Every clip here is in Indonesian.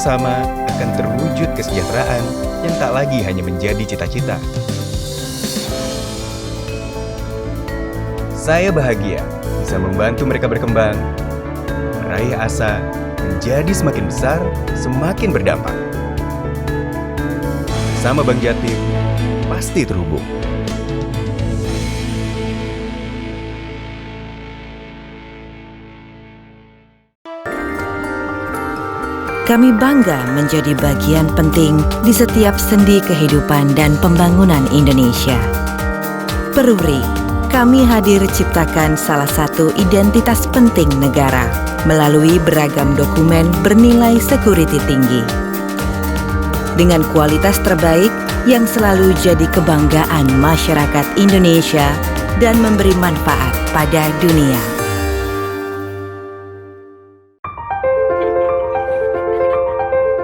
bersama akan terwujud kesejahteraan yang tak lagi hanya menjadi cita-cita. Saya bahagia bisa membantu mereka berkembang, meraih asa, menjadi semakin besar, semakin berdampak. Sama Bank Jatim, pasti terhubung. Kami bangga menjadi bagian penting di setiap sendi kehidupan dan pembangunan Indonesia. Peruri, kami hadir ciptakan salah satu identitas penting negara melalui beragam dokumen bernilai security tinggi. Dengan kualitas terbaik yang selalu jadi kebanggaan masyarakat Indonesia dan memberi manfaat pada dunia.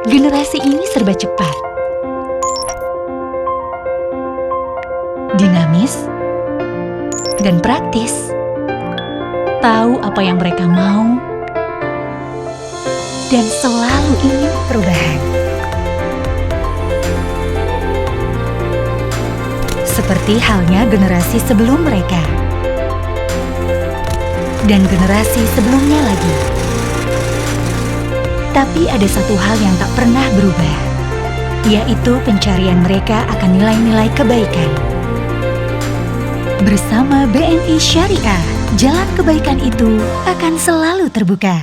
Generasi ini serba cepat, dinamis, dan praktis. Tahu apa yang mereka mau, dan selalu ingin perubahan. Seperti halnya generasi sebelum mereka, dan generasi sebelumnya lagi. Tapi ada satu hal yang tak pernah berubah, yaitu pencarian mereka akan nilai-nilai kebaikan. Bersama BNI Syariah, jalan kebaikan itu akan selalu terbuka.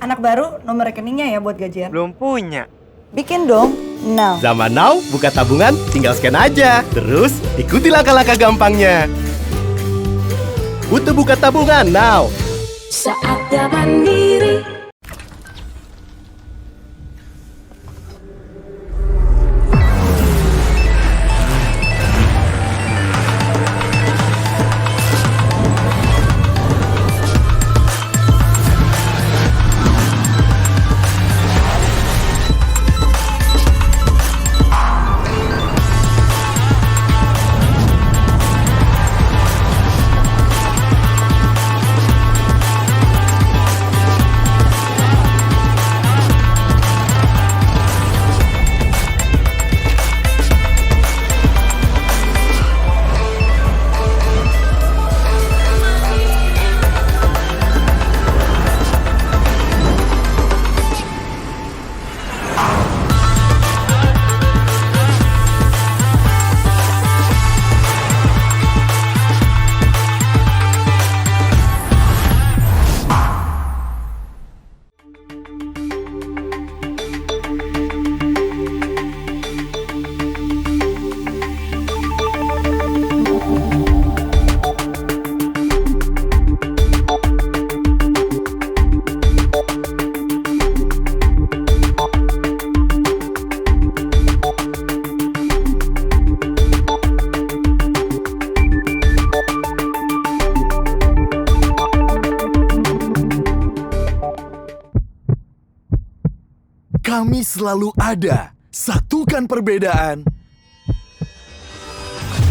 Anak baru, nomor rekeningnya ya buat gajian. Belum punya. Bikin dong, now. Zaman now, buka tabungan tinggal scan aja. Terus, ikuti langkah-langkah gampangnya. Butuh buka tabungan now. Saatnya mandiri. Kami selalu ada, satukan perbedaan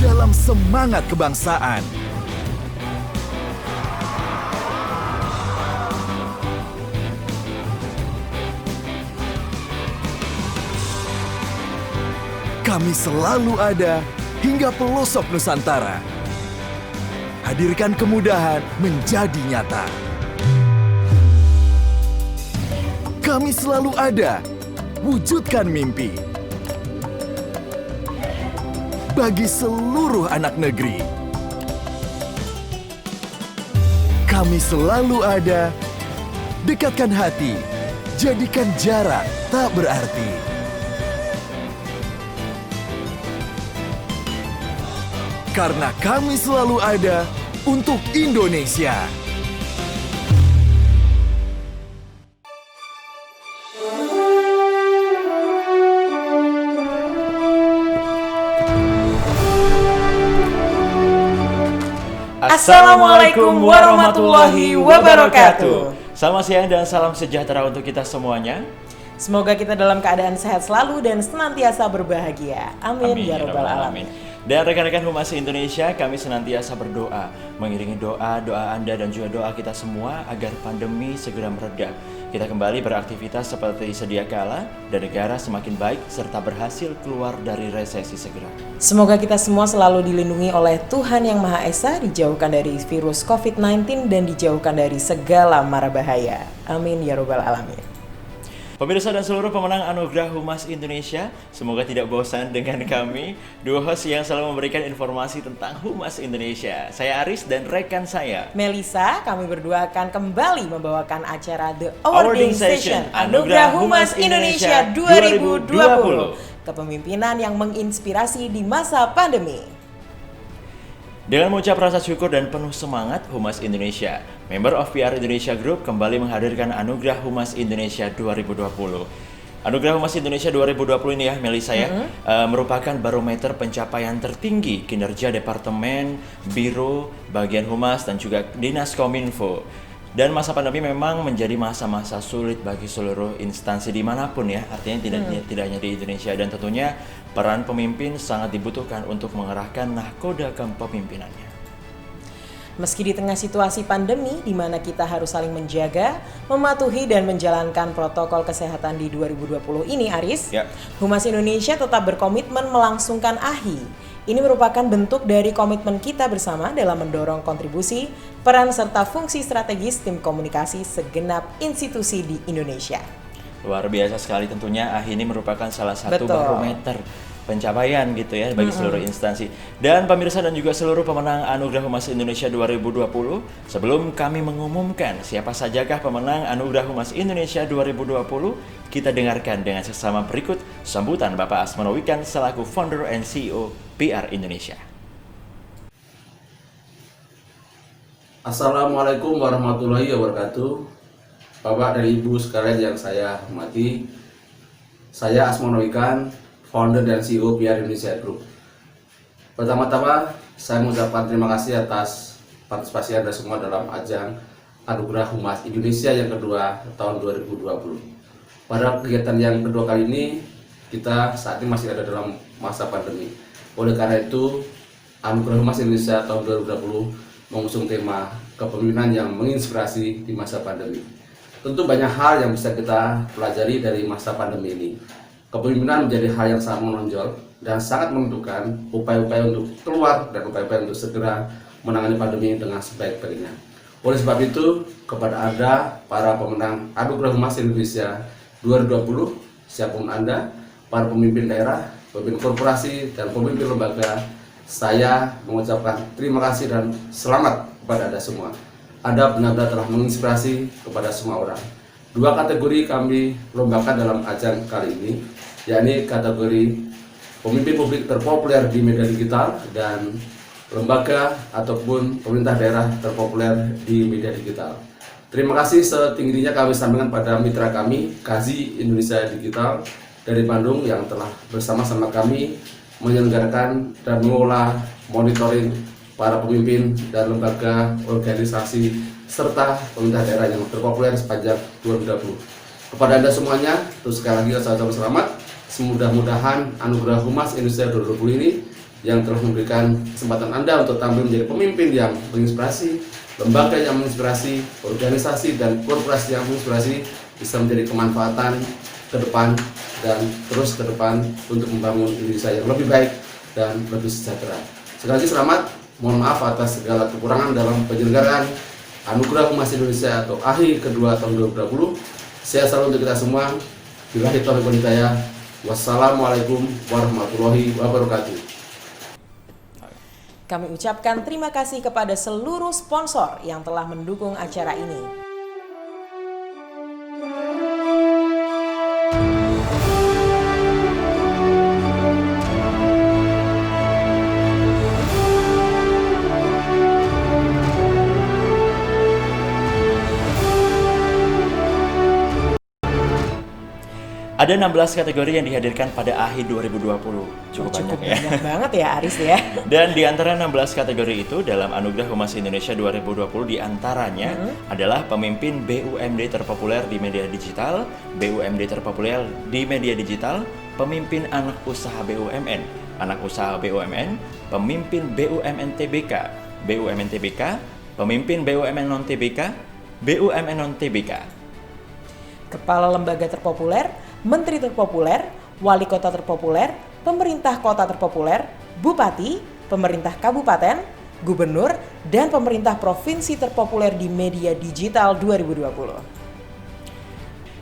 dalam semangat kebangsaan. Kami selalu ada hingga pelosok Nusantara. Hadirkan kemudahan menjadi nyata. Kami selalu ada, wujudkan mimpi bagi seluruh anak negeri. Kami selalu ada, dekatkan hati, jadikan jarak tak berarti. Karena kami selalu ada untuk Indonesia. Assalamualaikum warahmatullahi wabarakatuh. Selamat siang dan salam sejahtera untuk kita semuanya. Semoga kita dalam keadaan sehat selalu dan senantiasa berbahagia. Amin, ya rabbal alamin. Dan rekan-rekan Humas Indonesia, kami senantiasa berdoa, mengiringi doa Anda dan juga doa kita semua agar pandemi segera mereda. Kita kembali beraktivitas seperti sedia kala dan negara semakin baik serta berhasil keluar dari resesi segera. Semoga kita semua selalu dilindungi oleh Tuhan Yang Maha Esa, dijauhkan dari virus COVID-19 dan dijauhkan dari segala mara bahaya. Amin ya robbal alamin. Pemirsa dan seluruh pemenang Anugerah Humas Indonesia, semoga tidak bosan dengan kami, dua host yang selalu memberikan informasi tentang Humas Indonesia. Saya Aris dan rekan saya Melisa, kami berdua akan kembali membawakan acara The Awarding Session Anugerah Humas Indonesia 2020, kepemimpinan yang menginspirasi di masa pandemi. Dengan mengucap rasa syukur dan penuh semangat, Humas Indonesia, Member of PR Indonesia Group kembali menghadirkan Anugerah Humas Indonesia 2020. Anugerah Humas Indonesia 2020 ini ya, Melisa ya, merupakan barometer pencapaian tertinggi kinerja Departemen, Biro, Bagian Humas, dan juga Dinas Kominfo. Dan masa pandemi memang menjadi masa-masa sulit bagi seluruh instansi dimanapun ya, artinya tidak hanya di Indonesia, dan tentunya peran pemimpin sangat dibutuhkan untuk mengerahkan nahkoda kepemimpinannya. Meski di tengah situasi pandemi di mana kita harus saling menjaga, mematuhi dan menjalankan protokol kesehatan di 2020 ini, Aris, Humas Indonesia tetap berkomitmen melangsungkan AHI. Ini merupakan bentuk dari komitmen kita bersama dalam mendorong kontribusi, peran serta fungsi strategis tim komunikasi segenap institusi di Indonesia. Luar biasa sekali tentunya, AHI ini merupakan salah satu barometer pencapaian gitu ya bagi seluruh instansi. Dan pemirsa dan juga seluruh pemenang Anugerah Humas Indonesia 2020, sebelum kami mengumumkan siapa sajakah pemenang Anugerah Humas Indonesia 2020, kita dengarkan dengan seksama berikut sambutan Bapak Asmono Wikan selaku Founder and CEO PR Indonesia. Assalamualaikum warahmatullahi wabarakatuh. Bapak dan Ibu sekalian yang saya hormati, saya Asmono Wikan, Founder dan CEO PR Indonesia Group. Pertama-tama, saya mengucapkan terima kasih atas partisipasi Anda semua dalam ajang Anugerah Humas Indonesia yang kedua tahun 2020. Pada kegiatan yang kedua kali ini, kita saat ini masih ada dalam masa pandemi. Oleh karena itu, Anugerah Humas Indonesia tahun 2020 mengusung tema kepemimpinan yang menginspirasi di masa pandemi. Tentu banyak hal yang bisa kita pelajari dari masa pandemi ini. Kepemimpinan menjadi hal yang sangat menonjol dan sangat menentukan upaya-upaya untuk keluar dan upaya-upaya untuk segera menangani pandemi dengan sebaik-baiknya. Oleh sebab itu, kepada Anda, para pemenang Anugerah Humas Indonesia 2020, siapapun Anda, para pemimpin daerah, pemimpin korporasi, dan pemimpin lembaga, saya mengucapkan terima kasih dan selamat kepada Anda semua. Anda benar-benar telah menginspirasi kepada semua orang. Dua kategori kami lombakan dalam ajang kali ini, yakni kategori pemimpin publik terpopuler di media digital dan lembaga ataupun pemerintah daerah terpopuler di media digital. Terima kasih setingginya kami sampaikan pada mitra kami, Kazi Indonesia Digital dari Bandung yang telah bersama-sama kami menyelenggarakan dan mengelola monitoring para pemimpin dan lembaga, organisasi, serta pemerintah daerah yang terpopuler sepanjang 2020. Kepada Anda semuanya, terus sekali lagi saya ucapkan selamat. Semudah-mudahan Anugerah Humas Indonesia 2020 ini yang telah memberikan kesempatan Anda untuk tampil menjadi pemimpin yang menginspirasi, lembaga yang menginspirasi, organisasi dan korporasi yang menginspirasi bisa menjadi kemanfaatan ke depan dan terus ke depan untuk membangun Indonesia yang lebih baik dan lebih sejahtera. Sekali lagi selamat, mohon maaf atas segala kekurangan dalam penyelenggaraan Anugerah Humas Indonesia atau AHI kedua tahun 2020. Sehat selalu untuk kita semua. Billahi taufiq wal hidayah. Wassalamualaikum warahmatullahi wabarakatuh. Kami ucapkan terima kasih kepada seluruh sponsor yang telah mendukung acara ini. Ada 16 kategori yang dihadirkan pada AHI 2020. Cukup banyak banget ya Aris ya. Dan di antara 16 kategori itu dalam Anugerah Humas Indonesia 2020 di antaranya adalah pemimpin BUMD terpopuler di media digital, BUMD terpopuler di media digital, pemimpin anak usaha BUMN, anak usaha BUMN, pemimpin BUMN TBK, BUMN TBK, pemimpin BUMN non-TBK, BUMN non-TBK. Kepala lembaga terpopuler, menteri terpopuler, wali kota terpopuler, pemerintah kota terpopuler, bupati, pemerintah kabupaten, gubernur, dan pemerintah provinsi terpopuler di media digital 2020.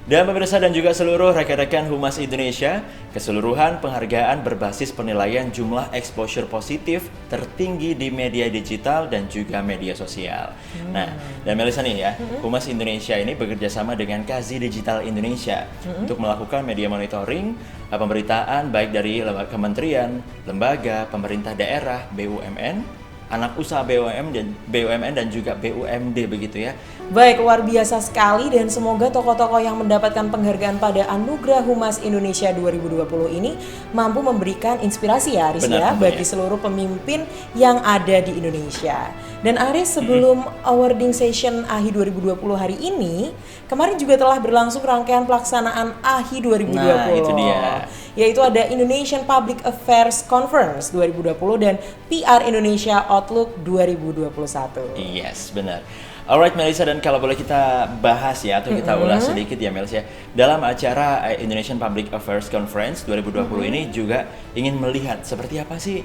Dan pemirsa dan juga seluruh rekan-rekan Humas Indonesia, keseluruhan penghargaan berbasis penilaian jumlah exposure positif tertinggi di media digital dan juga media sosial. Nah, dan Melisa nih ya, Humas Indonesia ini bekerja sama dengan Kazi Digital Indonesia untuk melakukan media monitoring, pemberitaan baik dari kementerian, lembaga, pemerintah daerah, BUMN, anak usaha BUMN dan juga BUMD begitu ya. Baik, luar biasa sekali dan semoga tokoh-tokoh yang mendapatkan penghargaan pada Anugerah Humas Indonesia 2020 ini mampu memberikan inspirasi ya Aris ya bagi seluruh pemimpin yang ada di Indonesia. Dan Aris, sebelum awarding session AHI 2020 hari ini, kemarin juga telah berlangsung rangkaian pelaksanaan AHI 2020. Nah, itu dia. Yaitu ada Indonesian Public Affairs Conference 2020 dan PR Indonesia Outlook 2021. Yes, benar. Alright Melisa, dan kalau boleh kita bahas ya atau kita ulas sedikit ya Melisa, dalam acara Indonesian Public Affairs Conference 2020 ini juga ingin melihat seperti apa sih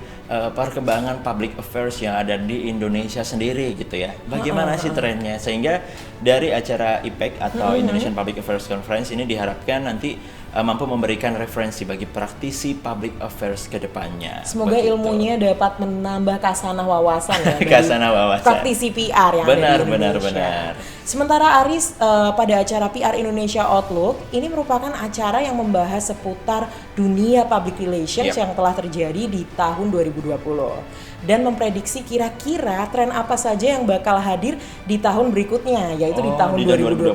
perkembangan public affairs yang ada di Indonesia sendiri gitu ya. Bagaimana sih trennya, sehingga dari acara IPAC atau Indonesian Public Affairs Conference ini diharapkan nanti mampu memberikan referensi bagi praktisi public affairs ke depannya. Semoga ilmunya dapat menambah kasanah wawasan ya kasanah wawasan praktisi PR yang ada di Indonesia. Sementara Aris, pada acara PR Indonesia Outlook ini merupakan acara yang membahas seputar dunia public relations yang telah terjadi di tahun 2020 dan memprediksi kira-kira tren apa saja yang bakal hadir di tahun berikutnya, yaitu di tahun 2021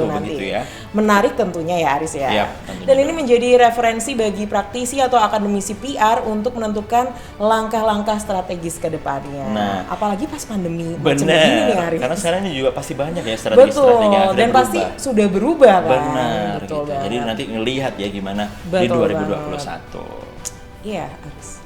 nanti. Ya. Menarik tentunya ya Aris ya. Dan ini menjadi referensi bagi praktisi atau akademisi PR untuk menentukan langkah-langkah strategis ke depannya. Nah, apalagi pas pandemi macam begini nih Aris. Karena sekarang ini juga pasti banyak ya strategi-strategi yang dan berubah. pasti sudah berubah kan. Benar. Betul gitu. Jadi nanti ngelihat ya gimana di 2021. Iya, Aris.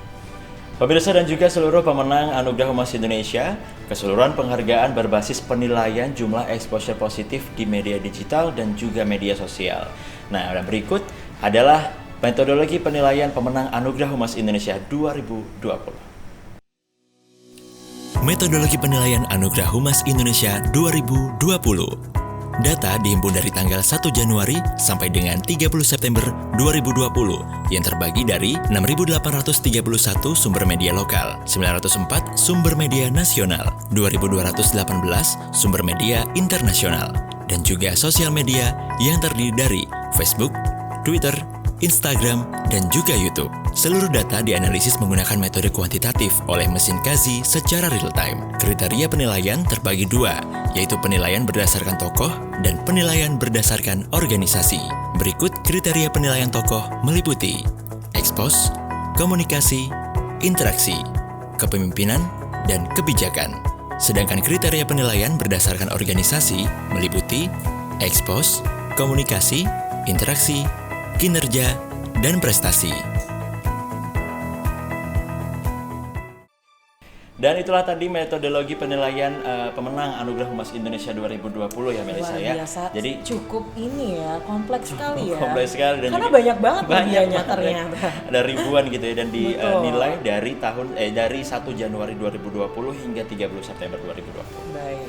Pemirsa dan juga seluruh pemenang Anugerah Humas Indonesia, keseluruhan penghargaan berbasis penilaian jumlah exposure positif di media digital dan juga media sosial. Nah, dan berikut adalah metodologi penilaian pemenang Anugerah Humas Indonesia 2020. Metodologi penilaian Anugerah Humas Indonesia 2020. Data dihimpun dari tanggal 1 Januari sampai dengan 30 September 2020 yang terbagi dari 6.831 sumber media lokal, 904 sumber media nasional, 2.218 sumber media internasional, dan juga sosial media yang terdiri dari Facebook, Twitter, Instagram, dan juga YouTube. Seluruh data dianalisis menggunakan metode kuantitatif oleh mesin Kazi secara real-time. Kriteria penilaian terbagi dua, yaitu penilaian berdasarkan tokoh dan penilaian berdasarkan organisasi. Berikut kriteria penilaian tokoh meliputi ekspos, komunikasi, interaksi, kepemimpinan, dan kebijakan. Sedangkan kriteria penilaian berdasarkan organisasi meliputi ekspos, komunikasi, interaksi, kinerja, dan prestasi. Dan itulah tadi metodologi penilaian pemenang Anugerah Humas Indonesia 2020 ya Melisa ya. Jadi cukup ini ya, kompleks sekali ya. Kompleks sekali dan karena banyak banget medianya ternyata. Ada ribuan gitu ya, dan dinilai dari dari 1 Januari 2020 hingga 30 September 2020. Baik.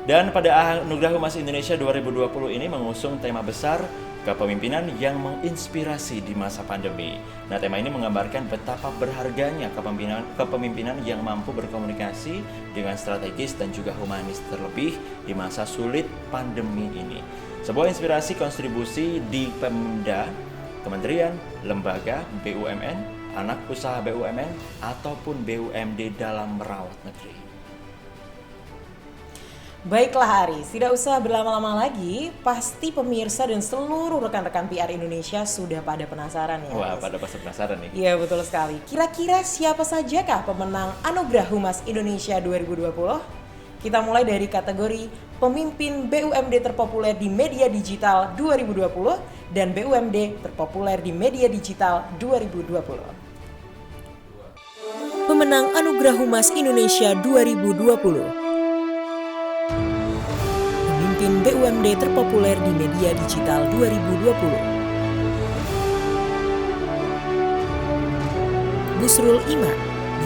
Dan pada Anugerah Humas Indonesia 2020 ini mengusung tema besar kepemimpinan yang menginspirasi di masa pandemi. Nah, tema ini menggambarkan betapa berharganya kepemimpinan yang mampu berkomunikasi dengan strategis dan juga humanis, terlebih di masa sulit pandemi ini. Sebuah inspirasi kontribusi di Pemda, kementerian, lembaga, BUMN, anak usaha BUMN, ataupun BUMD dalam merawat negeri. Baiklah Aris, tidak usah berlama-lama lagi, pasti pemirsa dan seluruh rekan-rekan PR Indonesia sudah pada penasaran ya. Wah, pada pasti penasaran nih. Iya, betul sekali. Kira-kira siapa sajakah pemenang Anugerah Humas Indonesia 2020? Kita mulai dari kategori Pemimpin BUMD terpopuler di media digital 2020 dan BUMD terpopuler di media digital 2020. Pemenang Anugerah Humas Indonesia 2020. Pemimpin BUMD terpopuler di media digital 2020. Busrul Iman,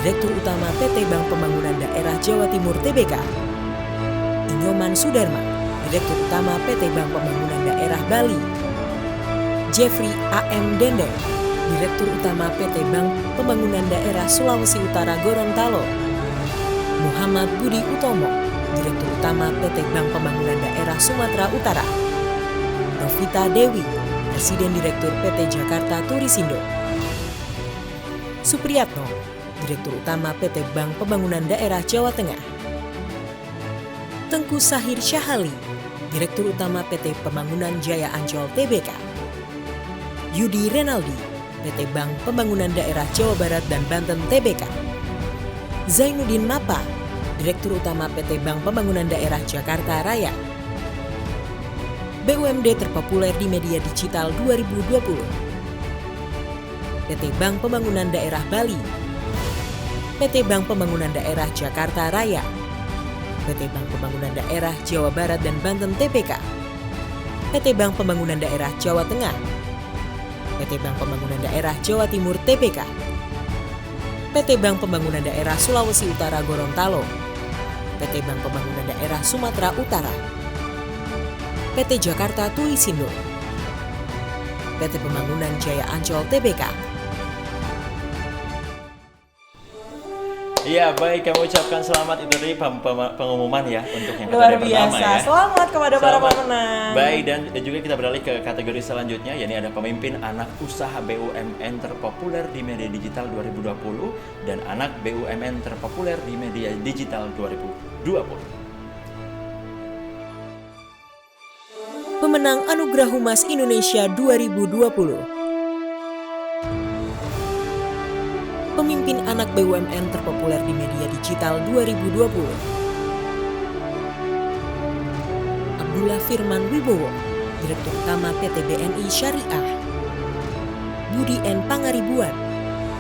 Direktur Utama PT Bank Pembangunan Daerah Jawa Timur TBK. Inyoman Sudarma, Direktur Utama PT Bank Pembangunan Daerah Bali. Jeffrey A.M. Dendeng, Direktur Utama PT Bank Pembangunan Daerah Sulawesi Utara Gorontalo. Muhammad Budi Utomo, Direktur Utama PT Bank Pembangunan Daerah Sumatera Utara. Novita Dewi, Presiden Direktur PT Jakarta Turisindo. Supriyatno, Direktur Utama PT Bank Pembangunan Daerah Jawa Tengah. Tengku Sahir Syahali, Direktur Utama PT Pembangunan Jaya Ancol TBK. Yudi Renaldi, PT Bank Pembangunan Daerah Jawa Barat dan Banten TBK. Zainuddin Mapa, Direktur Utama PT Bank Pembangunan Daerah Jakarta Raya. BUMD terpopuler di media digital 2020. PT Bank Pembangunan Daerah Bali. PT Bank Pembangunan Daerah Jakarta Raya. PT Bank Pembangunan Daerah Jawa Barat dan Banten TBK. PT Bank Pembangunan Daerah Jawa Tengah. PT Bank Pembangunan Daerah Jawa Timur TBK. PT Bank Pembangunan Daerah Sulawesi Utara Gorontalo. PT Bank Pembangunan Daerah Sumatera Utara. PT Jakarta Turisindo. PT Pembangunan Jaya Ancol TBK. Iya, baik, kami ucapkan selamat itu tadi pengumuman ya untuk yang luar kategori biasa. pertama ya. Selamat kepada para pemenang. Baik, dan juga kita beralih ke kategori selanjutnya, yakni ada pemimpin anak usaha BUMN terpopuler di media digital 2020 dan anak BUMN terpopuler di media digital 2020. Pemenang Anugerah Humas Indonesia 2020. Pemimpin anak BUMN terpopuler di media digital 2020. Abdullah Firman Wibowo, Direktur Utama PT BNI Syariah. Budi N. Pangaribuan,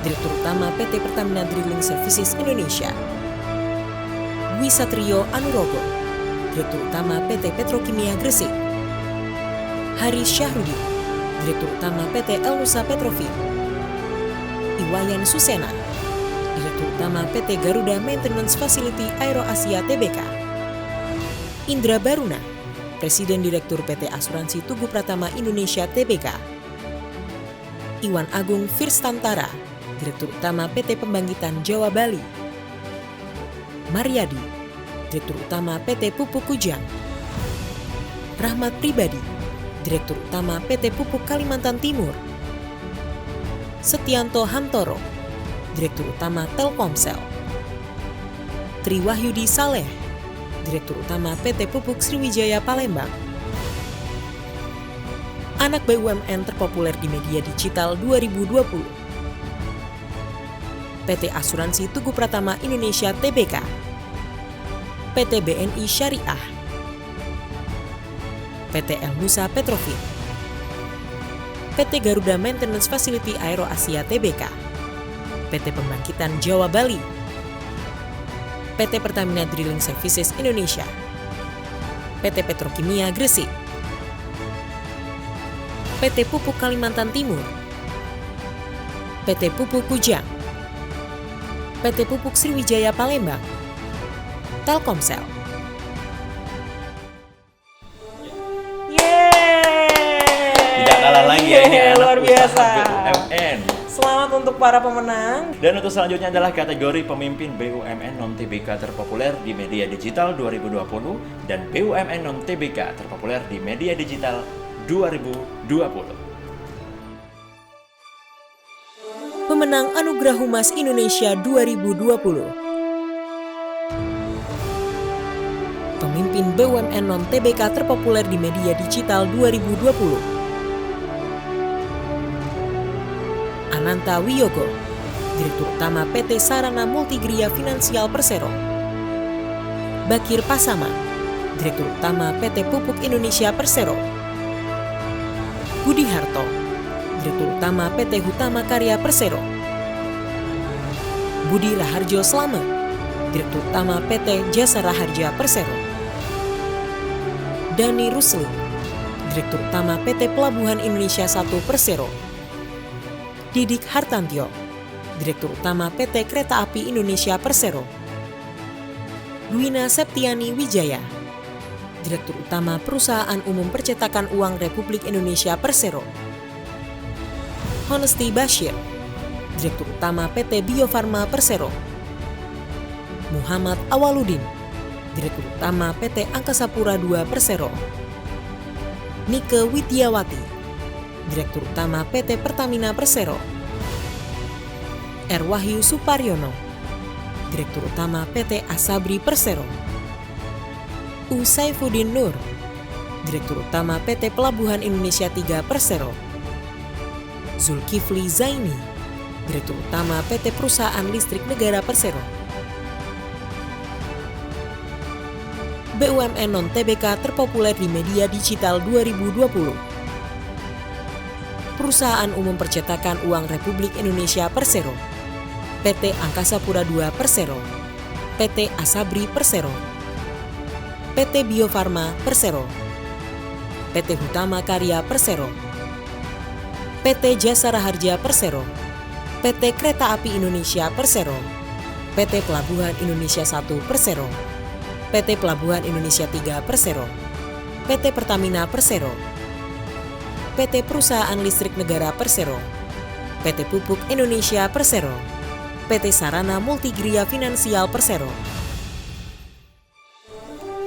Direktur Utama PT Pertamina Drilling Services Indonesia. Dwi Satrio Anurogo, Direktur Utama PT Petrokimia Gresik. Haris Syahrudin, Direktur Utama PT El Nusa Petrofin. Iwayan Susena, Direktur Utama PT Garuda Maintenance Facility Aero Asia TBK. Indra Baruna, Presiden Direktur PT Asuransi Tugu Pratama Indonesia TBK. Iwan Agung Firstantara, Direktur Utama PT Pembangkitan Jawa Bali. Mariadi, Direktur Utama PT Pupuk Kujang. Rahmat Pribadi, Direktur Utama PT Pupuk Kalimantan Timur. Setianto Hantoro, Direktur Utama Telkomsel. Tri Wahyudi Saleh, Direktur Utama PT Pupuk Sriwijaya Palembang. Anak BUMN terpopuler di media digital 2020. PT Asuransi Tugu Pratama Indonesia TBK. PT BNI Syariah. PT El Nusa Petrofin. PT Garuda Maintenance Facility Aero Asia TBK, PT Pembangkitan Jawa Bali, PT Pertamina Drilling Services Indonesia, PT Petrokimia Gresik, PT Pupuk Kalimantan Timur, PT Pupuk Kujang, PT Pupuk Sriwijaya Palembang, Telkomsel. Kalah lagi ya, ini luar biasa. BUMN. Selamat untuk para pemenang. Dan untuk selanjutnya adalah kategori pemimpin BUMN non-TBK terpopuler di media digital 2020 dan BUMN non-TBK terpopuler di media digital 2020. Pemenang Anugerah Humas Indonesia 2020. Pemimpin BUMN non-TBK terpopuler di media digital 2020. Ananta Wiyogo, Direktur Utama PT Sarana Multigria Finansial Persero. Bakir Pasama, Direktur Utama PT Pupuk Indonesia Persero. Budi Harto, Direktur Utama PT Hutama Karya Persero. Budi Raharjo Slamet, Direktur Utama PT Jasa Raharja Persero. Dani Rusli, Direktur Utama PT Pelabuhan Indonesia 1 Persero. Didik Hartantio, Direktur Utama PT Kereta Api Indonesia Persero. Dwina Septiani Wijaya, Direktur Utama Perusahaan Umum Percetakan Uang Republik Indonesia Persero. Honesty Bashir, Direktur Utama PT Bio Farma Persero. Muhammad Awaludin, Direktur Utama PT Angkasa Pura II Persero. Nike Widiawati, Direktur Utama PT Pertamina Persero. R. Wahyu Suparyono, Direktur Utama PT Asabri Persero. U. Saifuddin Nur, Direktur Utama PT Pelabuhan Indonesia 3 Persero. Zulkifli Zaini, Direktur Utama PT Perusahaan Listrik Negara Persero. BUMN non-TBK terpopuler di media digital 2020. Perusahaan Umum Percetakan Uang Republik Indonesia Persero. PT Angkasa Pura II Persero. PT Asabri Persero. PT Bio Farma Persero. PT Hutama Karya Persero. PT Jasa Raharja Persero. PT Kereta Api Indonesia Persero. PT Pelabuhan Indonesia 1 Persero. PT Pelabuhan Indonesia 3 Persero. PT Pertamina Persero. PT Perusahaan Listrik Negara Persero. PT Pupuk Indonesia Persero. PT Sarana Multigria Finansial Persero.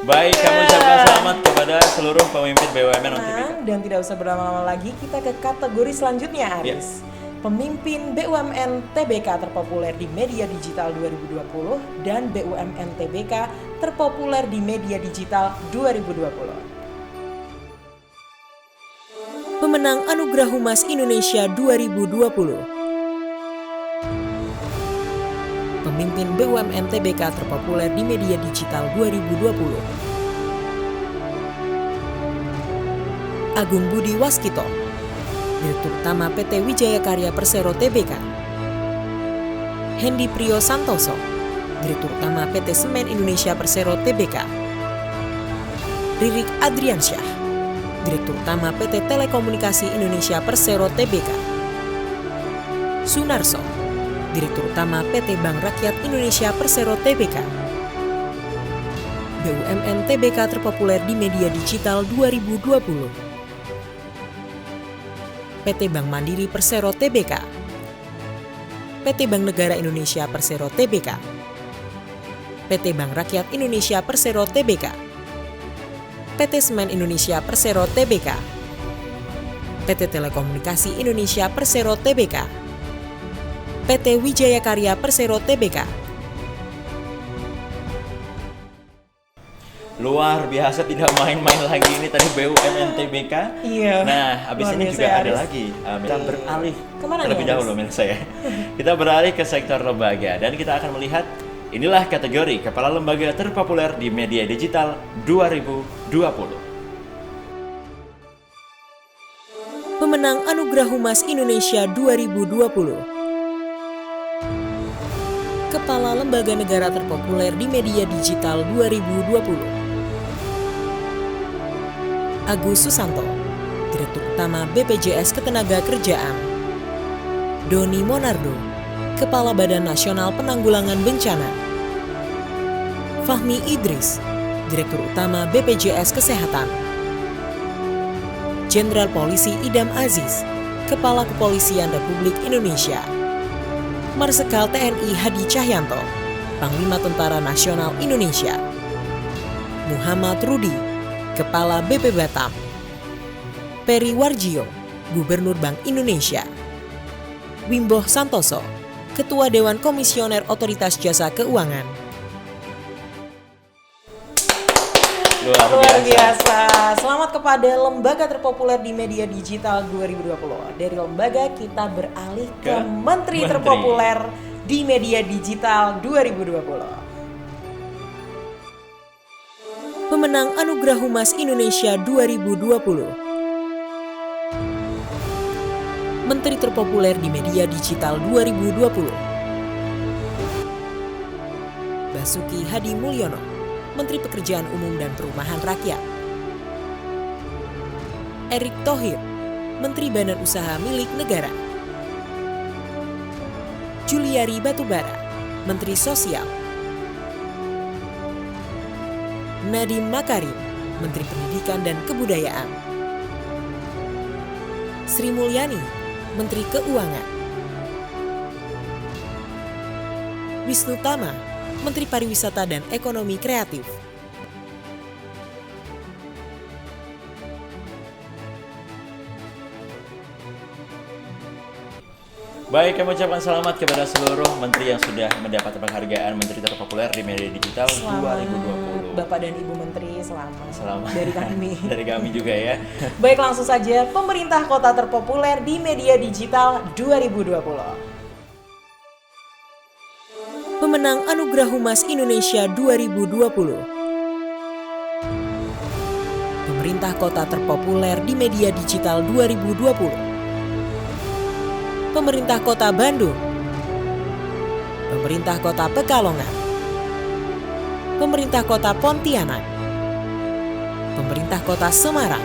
Baik, kami ucapkan selamat kepada seluruh pemimpin BUMN non-TBK. Dan tidak usah berlama-lama lagi, kita ke kategori selanjutnya, Aris. Pemimpin BUMN TBK terpopuler di media digital 2020 dan BUMN TBK terpopuler di media digital 2020. Pemenang Anugerah Humas Indonesia 2020. Pemimpin BUMN TBK terpopuler di media digital 2020. Agung Budi Waskito, Direktur Utama PT Wijaya Karya Persero TBK. Hendy Priyo Santoso, Direktur Utama PT Semen Indonesia Persero TBK. Ririk Adriansyah, Direktur Utama PT Telekomunikasi Indonesia Persero TBK. Sunarso, Direktur Utama PT Bank Rakyat Indonesia Persero TBK. BUMN TBK terpopuler di media digital 2020. PT Bank Mandiri Persero TBK. PT Bank Negara Indonesia Persero TBK. PT Bank Rakyat Indonesia Persero TBK. PT Semen Indonesia Persero TBK. PT Telekomunikasi Indonesia Persero TBK. PT Wijaya Karya Persero TBK. Luar biasa, tidak main-main lagi ini tadi BUMN TBK. Iya. Nah, habis ini juga ada lagi. Kita beralih kemana terlebih dahulu, menurut saya. Kita beralih ke sektor lembaga dan kita akan melihat inilah kategori Kepala Lembaga terpopuler di media digital 2020. Pemenang Anugerah Humas Indonesia 2020. Kepala Lembaga Negara terpopuler di media digital 2020. Agus Susanto, Direktur Utama BPJS Ketenagakerjaan. Doni Monardo, Kepala Badan Nasional Penanggulangan Bencana. Fahmi Idris, Direktur Utama BPJS Kesehatan. Jenderal Polisi Idam Aziz, Kepala Kepolisian Republik Indonesia. Marsikal TNI Hadi Cahyanto, Panglima Tentara Nasional Indonesia. Muhammad Rudi, Kepala BP Batam. Peri Warjio, Gubernur Bank Indonesia. Wimbo Santoso, Ketua Dewan Komisioner Otoritas Jasa Keuangan. Luar biasa. Selamat kepada lembaga terpopuler di media digital 2020. Dari lembaga kita beralih ke Menteri terpopuler di media digital 2020. Pemenang Anugerah Humas Indonesia 2020. Menteri terpopuler di media digital 2020. Basuki Hadi Mulyono, Menteri Pekerjaan Umum dan Perumahan Rakyat. Erick Thohir, Menteri Badan Usaha Milik Negara. Juliari Batubara, Menteri Sosial. Nadiem Makarim, Menteri Pendidikan dan Kebudayaan. Sri Mulyani, Menteri Keuangan. Wisnu Tama, Menteri Pariwisata dan Ekonomi Kreatif. Baik, kami ucapkan selamat kepada seluruh menteri yang sudah mendapat penghargaan Menteri Terpopuler di Media Digital 2020. Bapak dan Ibu Menteri, selamat. Selamat. Dari kami. Dari kami juga ya. Baik, langsung saja pemerintah kota terpopuler di Media Digital 2020. Pemenang Anugerah Humas Indonesia 2020. Pemerintah kota terpopuler di Media Digital 2020. Pemerintah Kota Bandung, Pemerintah Kota Pekalongan, Pemerintah Kota Pontianak, Pemerintah Kota Semarang,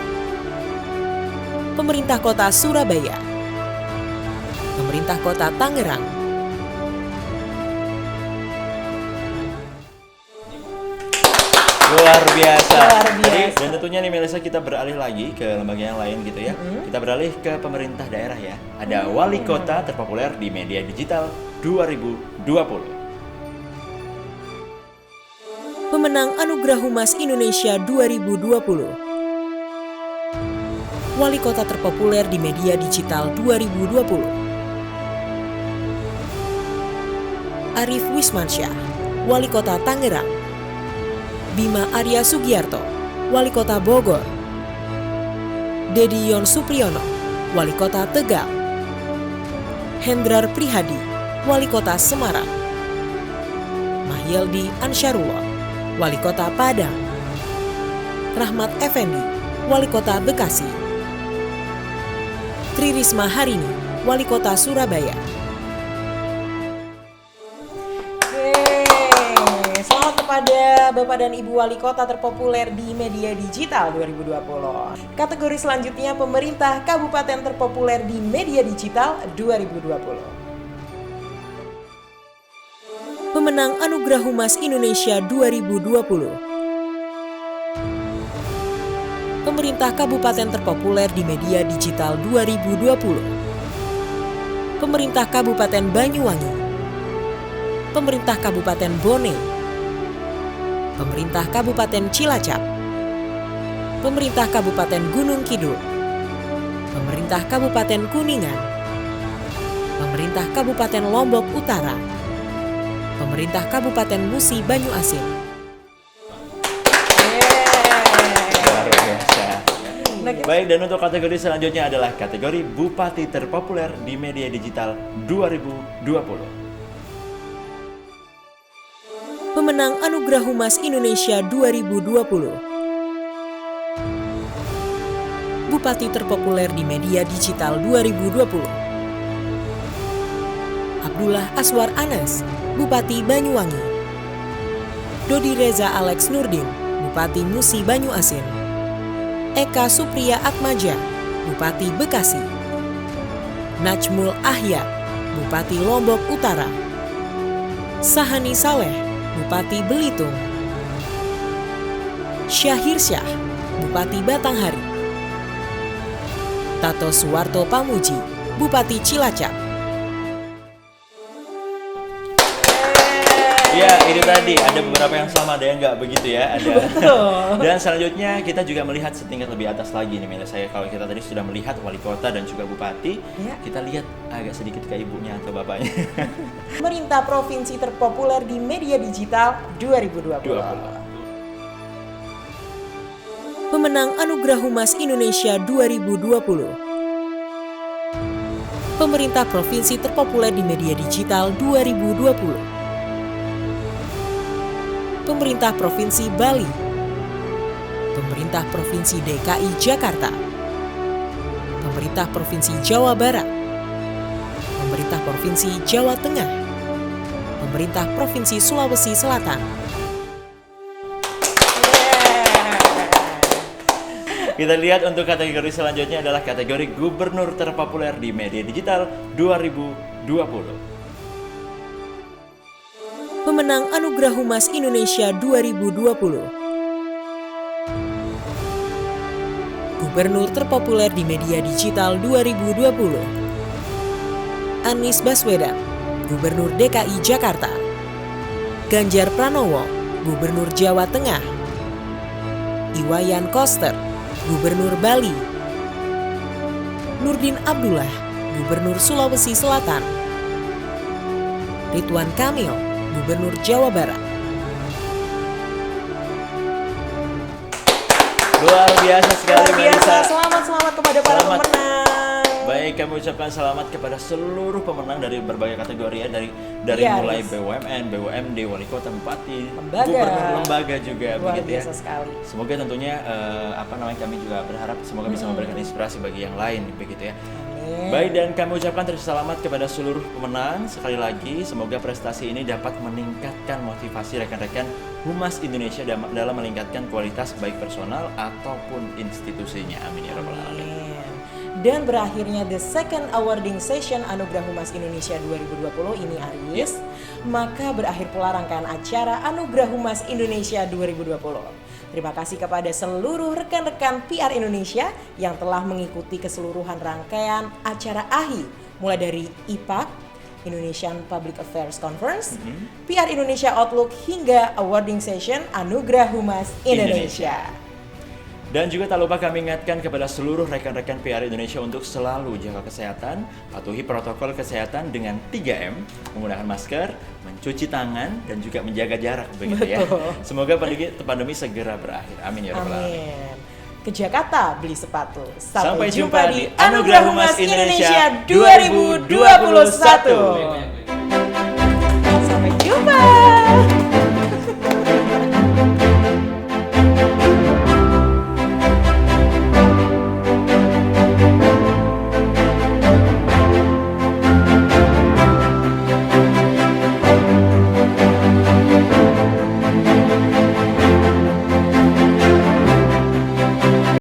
Pemerintah Kota Surabaya, Pemerintah Kota Tangerang. Luar biasa. Luar biasa. Jadi, dan tentunya nih Melisa, kita beralih lagi ke lembaga yang lain gitu ya. Kita beralih ke pemerintah daerah ya. Ada wali kota terpopuler di Media Digital 2020. Pemenang Anugerah Humas Indonesia 2020. Wali kota terpopuler di Media Digital 2020. Arif Wismansyah, Wali Kota Tangerang. Bima Arya Sugiarto, Wali Kota Bogor. Dedi Yon Supriyono, Wali Kota Tegal. Hendrar Prihadi, Wali Kota Semarang. Mahyeldi Ansyarullah, Wali Kota Padang. Rahmat Effendi, Wali Kota Bekasi. Tri Risma Harini, Wali Kota Surabaya. Selamat kepada Bapak dan Ibu Wali Kota terpopuler di Media Digital 2020. Kategori selanjutnya Pemerintah Kabupaten terpopuler di Media Digital 2020. Pemenang Anugerah Humas Indonesia 2020. Pemerintah Kabupaten terpopuler di Media Digital 2020. Pemerintah Kabupaten Banyuwangi. Pemerintah Kabupaten Bone. Pemerintah Kabupaten Cilacap. Pemerintah Kabupaten Gunung Kidul. Pemerintah Kabupaten Kuningan. Pemerintah Kabupaten Lombok Utara. Pemerintah Kabupaten Musi Banyu Asin. Luar biasa. Baik, dan untuk kategori selanjutnya adalah kategori Bupati terpopuler di Media Digital 2020. Pemenang Anugerah Humas Indonesia 2020. Bupati terpopuler di Media Digital 2020. Abdullah Aswar Anas, Bupati Banyuwangi. Dodi Reza Alex Nurdin, Bupati Musi Banyu Asin. Eka Supriya Atmaja, Bupati Bekasi. Najmul Ahyar, Bupati Lombok Utara. Sahani Saleh, Bupati Belitung. Syahir Syah, Bupati Batanghari. Tato Suwarto Pamuji, Bupati Cilacap. Ya, itu tadi ada beberapa yang sama, ada yang nggak begitu ya. Ada. Dan selanjutnya kita juga melihat setingkat lebih atas lagi nih, Mila. Saya kalau kita tadi sudah melihat wali kota dan juga bupati, kita lihat agak sedikit ke ibunya atau bapaknya. Pemerintah provinsi terpopuler di Media Digital 2020. Pemenang Anugerah Humas Indonesia 2020. Pemerintah provinsi terpopuler di Media Digital 2020. Pemerintah Provinsi Bali. Pemerintah Provinsi DKI Jakarta, Pemerintah Provinsi Jawa Barat, Pemerintah Provinsi Jawa Tengah, Pemerintah Provinsi Sulawesi Selatan. Kita lihat untuk kategori selanjutnya adalah kategori Gubernur terpopuler di media digital 2020. Pemenang Anugerah Humas Indonesia 2020. Gubernur terpopuler di media digital 2020. Anies Baswedan, Gubernur DKI Jakarta. Ganjar Pranowo, Gubernur Jawa Tengah. Iwayan Koster, Gubernur Bali. Nurdin Abdullah, Gubernur Sulawesi Selatan. Ridwan Kamil, Gubernur Jawa Barat. Luar biasa sekali, Mbak Lisa. Selamat kepada para pemenang. Baik, kami ucapkan selamat kepada seluruh pemenang dari berbagai kategori ya, dari mulai BUMN, BUMD, Wali Kota, Bupati, Gubernur, lembaga juga, luar begitu biasa ya. sekali. Semoga tentunya kami juga berharap semoga bisa memberikan inspirasi bagi yang lain, begitu ya. Baik, dan kami ucapkan terus selamat kepada seluruh pemenang. Sekali lagi, semoga prestasi ini dapat meningkatkan motivasi rekan-rekan Humas Indonesia dalam meningkatkan kualitas baik personal ataupun institusinya. Amin ya rabbal alamin. Dan berakhirnya the second awarding session Anugerah Humas Indonesia 2020 ini, Aris, maka berakhir pula rangkaian acara Anugerah Humas Indonesia 2020. Terima kasih kepada seluruh rekan-rekan PR Indonesia yang telah mengikuti keseluruhan rangkaian acara AHI, mulai dari IPAC, Indonesian Public Affairs Conference, PR Indonesia Outlook, hingga awarding session Anugerah Humas Indonesia. Dan juga tak lupa kami ingatkan kepada seluruh rekan-rekan PR Indonesia untuk selalu jaga kesehatan, patuhi protokol kesehatan dengan 3M, menggunakan masker, mencuci tangan, dan juga menjaga jarak, begitu ya. Semoga pandemi segera berakhir. Amin ya rabbal alamin. Ke Jakarta beli sepatu. Sampai jumpa di Anugerah Humas Indonesia 2021.